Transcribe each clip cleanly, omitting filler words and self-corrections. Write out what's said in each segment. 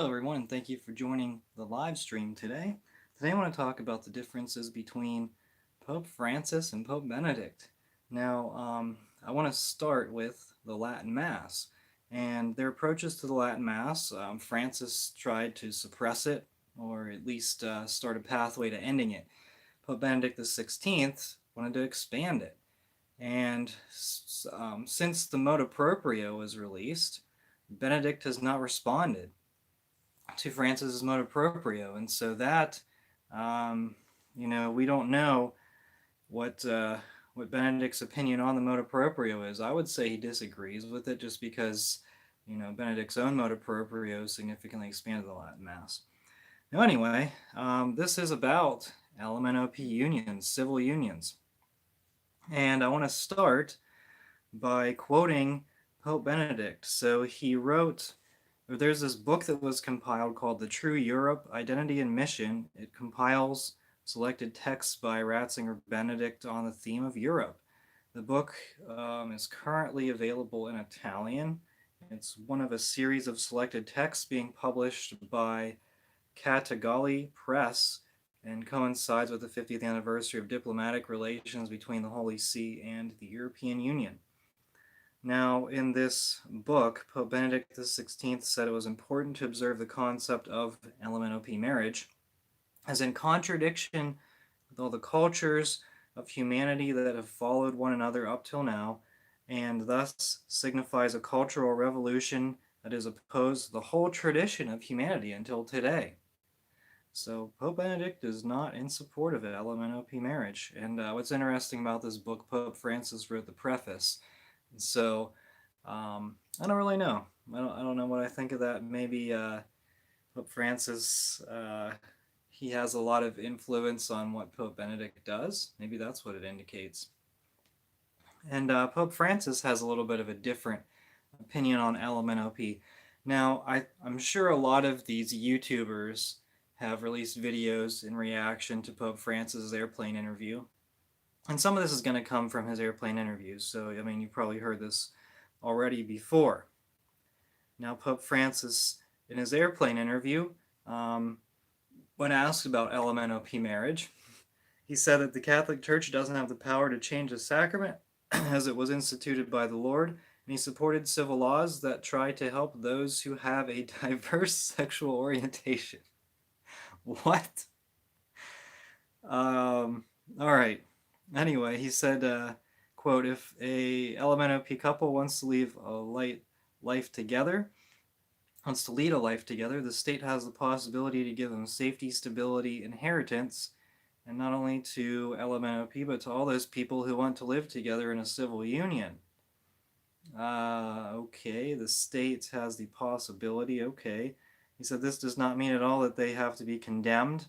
everyone, and thank you for joining the live stream today. Today, I want to talk about the differences between Pope Francis and Pope Benedict. Now, I want to start with the Latin Mass and their approaches to the Latin Mass. Francis tried to suppress it, or at least start a pathway to ending it. Pope Benedict XVI wanted to expand it. And since the Motu Proprio was released, Benedict has not responded to Francis's Motu Proprio, and so that, um, we don't know what what Benedict's opinion on the Motu Proprio is. I would say he disagrees with it, just because Benedict's own Motu Proprio significantly expanded the Latin Mass. Now, anyway, this is about LMNOP unions, civil unions, and I want to start by quoting Pope Benedict. So he wrote, there's this book that was compiled called The True Europe, Identity and Mission. It compiles selected texts by Ratzinger Benedict on the theme of Europe. The book is currently available in Italian. It's one of a series of selected texts being published by Catagalli Press and coincides with the 50th anniversary of diplomatic relations between the Holy See and the European Union. Now, in this book, Pope Benedict XVI said it was important to observe the concept of LMNOP marriage as in contradiction with all the cultures of humanity that have followed one another up till now, and thus signifies a cultural revolution that is opposed to the whole tradition of humanity until today. So Pope Benedict is not in support of LMNOP marriage. And what's interesting about this book, Pope Francis wrote the preface. And so I don't really know. I don't know what I think of that. Maybe Pope Francis, he has a lot of influence on what Pope Benedict does. Maybe that's what it indicates. And Pope Francis has a little bit of a different opinion on LMNOP. Now, I'm sure a lot of these YouTubers have released videos in reaction to Pope Francis' airplane interview. And some of this is going to come from his airplane interviews. So, I mean, you've probably heard this already before. Now, Pope Francis, in his airplane interview, when asked about LMNOP marriage, he said that the Catholic Church doesn't have the power to change the sacrament as it was instituted by the Lord, and he supported civil laws that try to help those who have a diverse sexual orientation. What? All right. Anyway, he said, quote, if a LMNOP couple wants to lead a life together, the state has the possibility to give them safety, stability, inheritance, and not only to LMNOP, but to all those people who want to live together in a civil union. Okay, the state has the possibility, okay. He said this does not mean at all that they have to be condemned.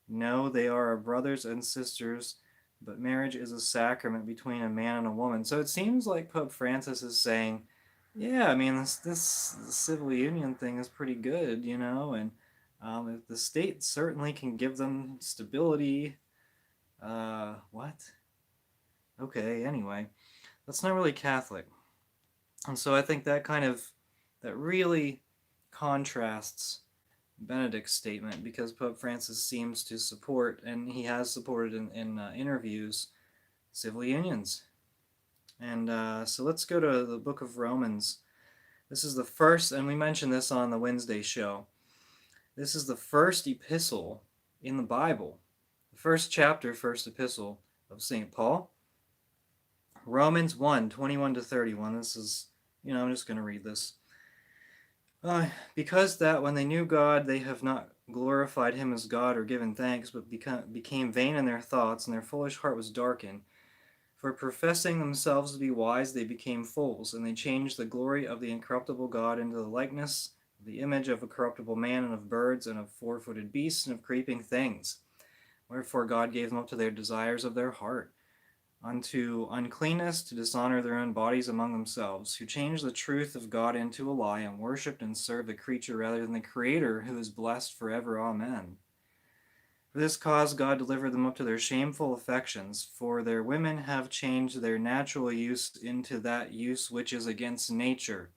No, they are our brothers and sisters, but marriage is a sacrament between a man and a woman. So it seems like Pope Francis is saying, yeah, I mean, this civil union thing is pretty good, and if the state certainly can give them stability. What? Okay, anyway, that's not really Catholic. And so I think that really contrasts Benedict's statement, because Pope Francis seems to support, and he has supported in interviews, civil unions. And so let's go to the book of Romans. This is the first, and we mentioned this on the Wednesday show. This is the first epistle in the Bible, the first chapter, first epistle of St. Paul. Romans 1, 21 to 31. This is, I'm just going to read this. Because that when they knew God, they have not glorified him as God or given thanks, but became vain in their thoughts, and their foolish heart was darkened. For professing themselves to be wise, they became fools, and they changed the glory of the incorruptible God into the likeness of the image of a corruptible man, and of birds, and of four-footed beasts, and of creeping things. Wherefore God gave them up to their desires of their heart, unto uncleanness, to dishonor their own bodies among themselves, who changed the truth of God into a lie, and worshipped and served the creature rather than the Creator, who is blessed forever. Amen. For this cause God delivered them up to their shameful affections, for their women have changed their natural use into that use which is against nature.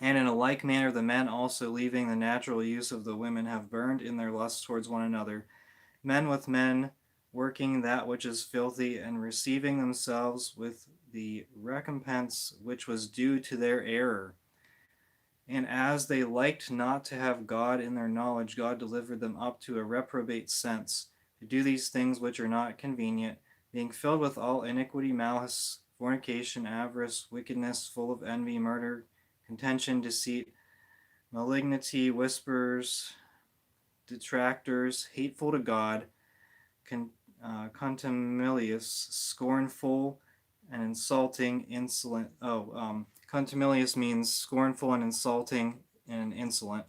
And in a like manner, the men also, leaving the natural use of the women, have burned in their lust towards one another, men with men, working that which is filthy, and receiving themselves with the recompense which was due to their error. And as they liked not to have God in their knowledge, God delivered them up to a reprobate sense, to do these things which are not convenient, being filled with all iniquity, malice, fornication, avarice, wickedness, full of envy, murder, contention, deceit, malignity, whispers, detractors, hateful to God, contumelious, scornful, and insulting, insolent. Contumelious means scornful and insulting and insolent.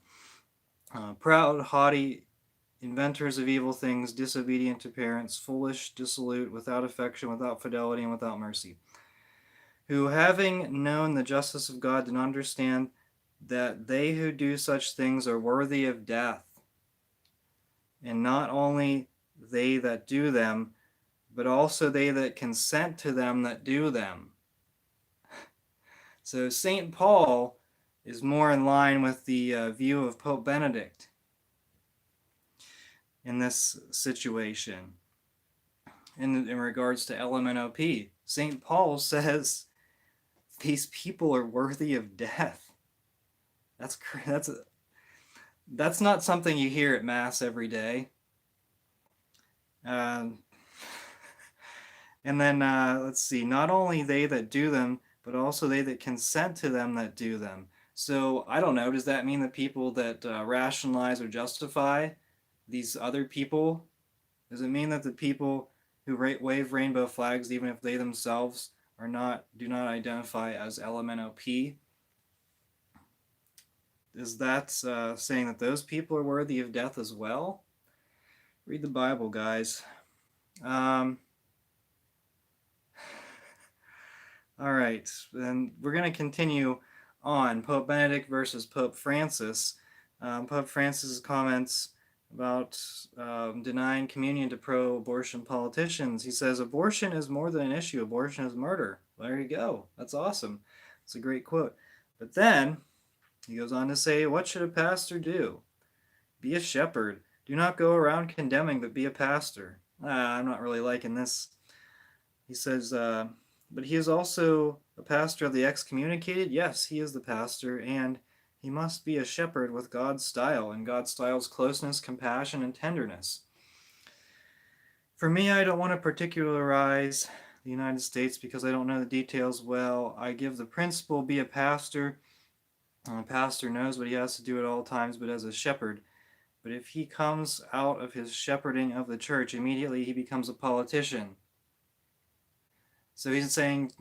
Proud, haughty, inventors of evil things, disobedient to parents, foolish, dissolute, without affection, without fidelity, and without mercy. Who, having known the justice of God, do not understand that they who do such things are worthy of death. And not only they that do them, but also they that consent to them that do them. So St. Paul is more in line with the view of Pope Benedict in this situation. In regards to LMNOP, St. Paul says these people are worthy of death. That's not something you hear at Mass every day. And then let's see, not only they that do them, but also they that consent to them that do them. So I don't know, does that mean the people that rationalize or justify these other people? Does it mean that the people who wave rainbow flags, even if they themselves do not identify as LMNOP, is that saying that those people are worthy of death as well? Read the Bible, guys. All right, then we're going to continue on Pope Benedict versus Pope Francis. Pope Francis's comments about denying communion to pro-abortion politicians. He says, abortion is more than an issue. Abortion is murder. Well, there you go. That's awesome. It's a great quote. But then he goes on to say, what should a pastor do? Be a shepherd. Do not go around condemning, but be a pastor. I'm not really liking this. He says, but he is also a pastor of the excommunicated. Yes, he is the pastor, and he must be a shepherd with God's style, and God's style is closeness, compassion, and tenderness. For me, I don't want to particularize the United States because I don't know the details well. I give the principle, be a pastor. A pastor knows what he has to do at all times, but as a shepherd. But if he comes out of his shepherding of the church, immediately he becomes a politician. So he's saying,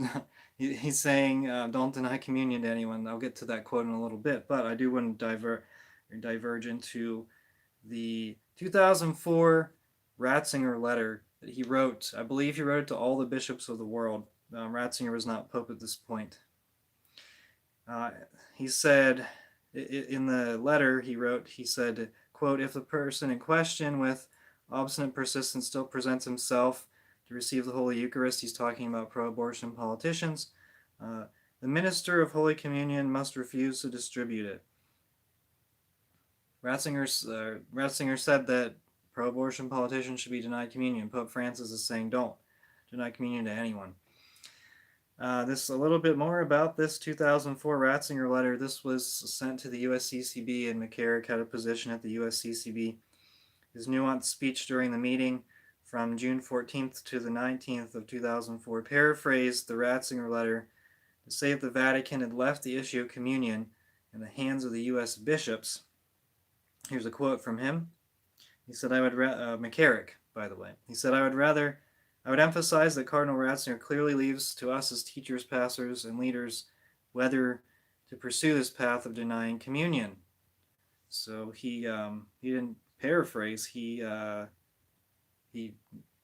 don't deny communion to anyone. I'll get to that quote in a little bit, but I do want to diverge into the 2004 Ratzinger Letter that he wrote. I believe he wrote it to all the bishops of the world. Ratzinger was not pope at this point. He said, in the letter he said, quote, if the person in question with obstinate persistence still presents himself to receive the Holy Eucharist, he's talking about pro-abortion politicians, the minister of Holy Communion must refuse to distribute it. Ratzinger said that pro-abortion politicians should be denied communion. Pope Francis is saying don't deny communion to anyone. This a little bit more about this 2004 Ratzinger letter. This was sent to the USCCB, and McCarrick had a position at the USCCB. His nuanced speech during the meeting from June 14th to the 19th of 2004 paraphrased the Ratzinger letter to say that the Vatican had left the issue of communion in the hands of the U.S. bishops. Here's a quote from him. He said, McCarrick, by the way. He said, I would emphasize that Cardinal Ratzinger clearly leaves to us as teachers, pastors, and leaders whether to pursue this path of denying communion. So he didn't paraphrase. He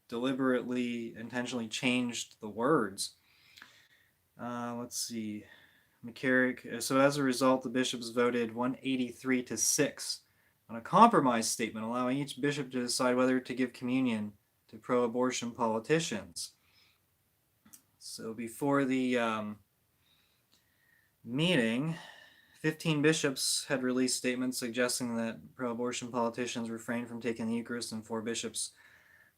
deliberately, intentionally changed the words. Let's see. McCarrick. So as a result, the bishops voted 183 to 6 on a compromise statement allowing each bishop to decide whether to give communion to pro-abortion politicians. So before the meeting, 15 bishops had released statements suggesting that pro-abortion politicians refrained from taking the Eucharist, and 4 bishops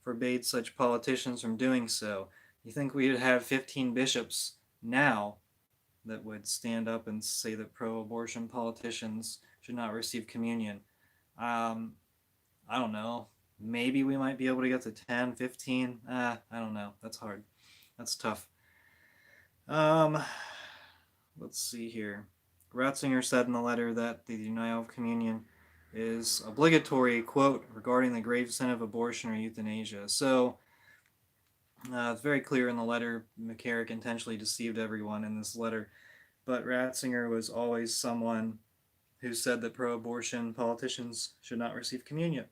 forbade such politicians from doing so. You think we would have 15 bishops now that would stand up and say that pro-abortion politicians should not receive communion? Um, I don't know. Maybe we might be able to get to 10, 15. I don't know. That's hard. That's tough. Um, let's see here. Ratzinger said in the letter that the denial of communion is obligatory, quote, regarding the grave sin of abortion or euthanasia. So it's very clear in the letter. McCarrick intentionally deceived everyone in this letter, but Ratzinger was always someone who said that pro-abortion politicians should not receive communion.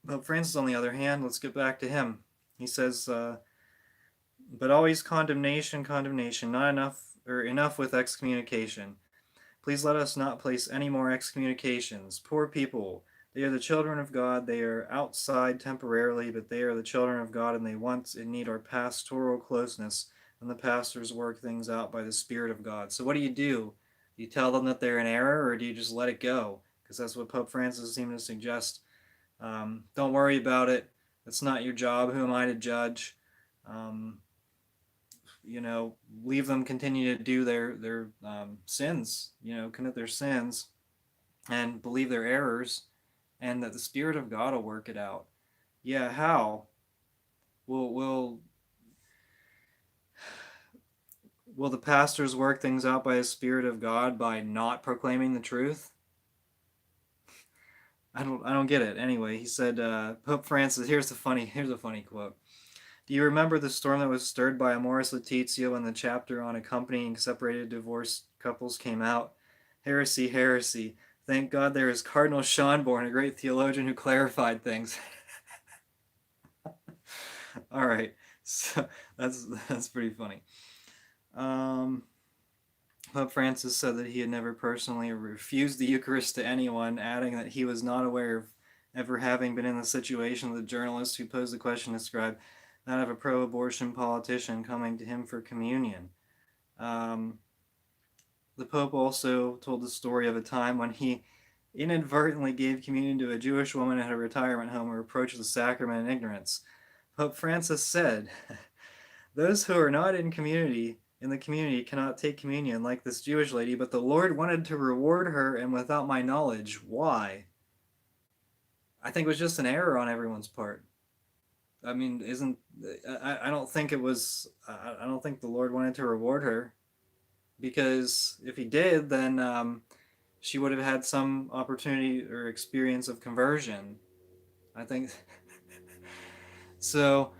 Pope Francis, on the other hand, let's get back to him. He says, but always condemnation, condemnation, not enough, or enough with excommunication. Please let us not place any more excommunications. Poor people, they are the children of God. They are outside temporarily, but they are the children of God, and they want and need our pastoral closeness, and the pastors work things out by the Spirit of God. So what do? Do you tell them that they're in error, or do you just let it go? Because that's what Pope Francis seemed to suggest. Don't worry about it. That's not your job. Who am I to judge? Leave them continue to do their sins, commit their sins and believe their errors, and that the Spirit of God will work it out. Yeah, how? Will the pastors work things out by the Spirit of God by not proclaiming the truth? I don't get it. Anyway, he said, Pope Francis, here's a funny quote. Do you remember the storm that was stirred by Amoris Laetitia when the chapter on accompanying separated divorced couples came out? Heresy, heresy. Thank God there is Cardinal Schonborn, a great theologian who clarified things. All right, so that's pretty funny. Pope Francis said that he had never personally refused the Eucharist to anyone, adding that he was not aware of ever having been in the situation the journalist who posed the question described, that of a pro-abortion politician coming to him for communion. The Pope also told the story of a time when he inadvertently gave communion to a Jewish woman at a retirement home who approached the sacrament in ignorance. Pope Francis said, those who are not in the community cannot take communion like this Jewish lady, but the Lord wanted to reward her, and without my knowledge. Why? I think it was just an error on everyone's part. I mean, I don't think it was, I don't think the Lord wanted to reward her, because if he did, then she would have had some opportunity or experience of conversion. I think. So,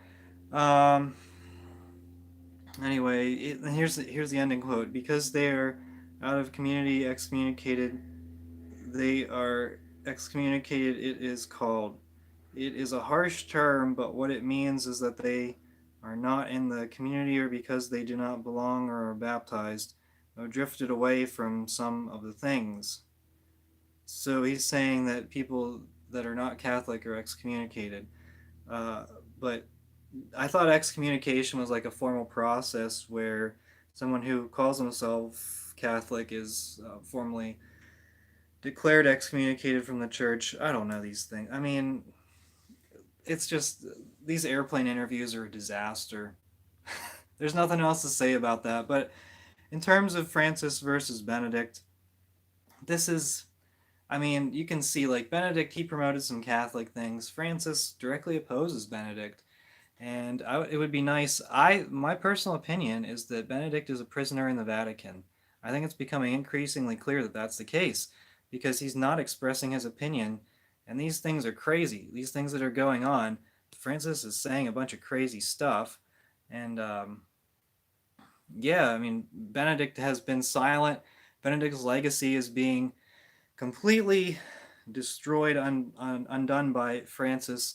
anyway, here's the ending quote. Because they are out of community excommunicated, they are excommunicated, it is called. It is a harsh term, but what it means is that they are not in the community, or because they do not belong or are baptized, or drifted away from some of the things. So he's saying that people that are not Catholic are excommunicated. But I thought excommunication was like a formal process where someone who calls himself Catholic is formally declared excommunicated from the church. I don't know these things. I mean, it's just, these airplane interviews are a disaster. There's nothing else to say about that. But in terms of Francis versus Benedict, this is, I mean, you can see, like, Benedict, he promoted some Catholic things. Francis directly opposes Benedict. And it would be nice, my personal opinion is that Benedict is a prisoner in the Vatican. I think it's becoming increasingly clear that that's the case, because he's not expressing his opinion, and these things are crazy. These things that are going on, Francis is saying a bunch of crazy stuff, and yeah, I mean, Benedict has been silent. Benedict's legacy is being completely destroyed, undone by Francis.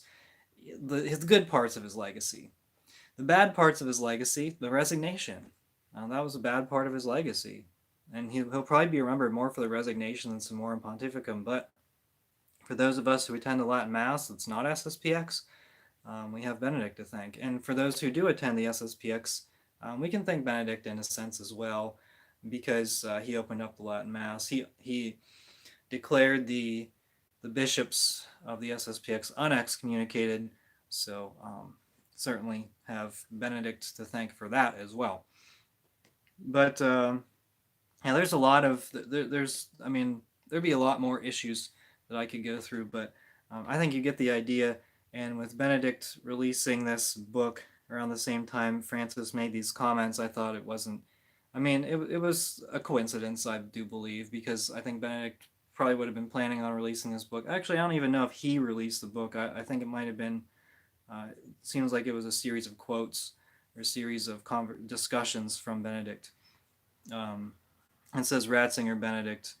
His good parts of his legacy. The bad parts of his legacy, the resignation. That was a bad part of his legacy. And he'll probably be remembered more for the resignation than Summorum Pontificum. But for those of us who attend the Latin Mass that's not SSPX, we have Benedict to thank. And for those who do attend the SSPX, we can thank Benedict in a sense as well. because he opened up the Latin Mass. He declared the bishops of the SSPX unexcommunicated, so certainly have Benedict to thank for that as well. But yeah, there's a lot of I mean, there'd be a lot more issues that I could go through, but I think you get the idea. And with Benedict releasing this book around the same time Francis made these comments, I thought it wasn't. I mean, it was a coincidence, I do believe, because I think Benedict probably would have been planning on releasing this book. Actually, I don't even know if he released the book. I think it might have been. It seems like it was a series of quotes or a series of discussions from Benedict. It says Ratzinger Benedict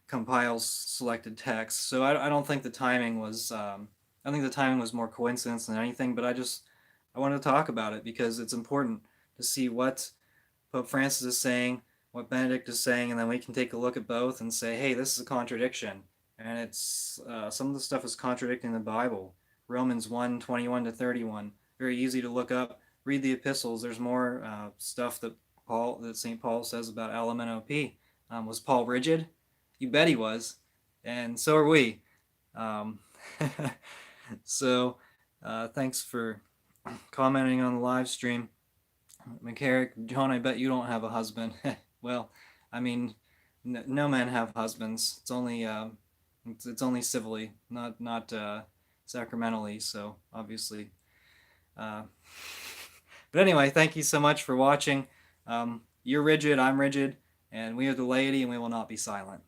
compiles selected texts. So I don't think the timing was. I think the timing was more coincidence than anything. But I wanted to talk about it because it's important to see what Pope Francis is saying, what Benedict is saying, and then we can take a look at both and say, hey, this is a contradiction, and it's some of the stuff is contradicting the Bible. Romans 1:21-31, very easy to look up. Read the epistles. There's more stuff that St. Paul says about LMNOP. Was Paul rigid? You bet he was, and so are we. So thanks for commenting on the live stream. McCarrick, John, I bet you don't have a husband. Well, I mean, no men have husbands. It's only civilly, not sacramentally. So obviously, but anyway, thank you so much for watching. You're rigid, I'm rigid, and we are the laity, and we will not be silent.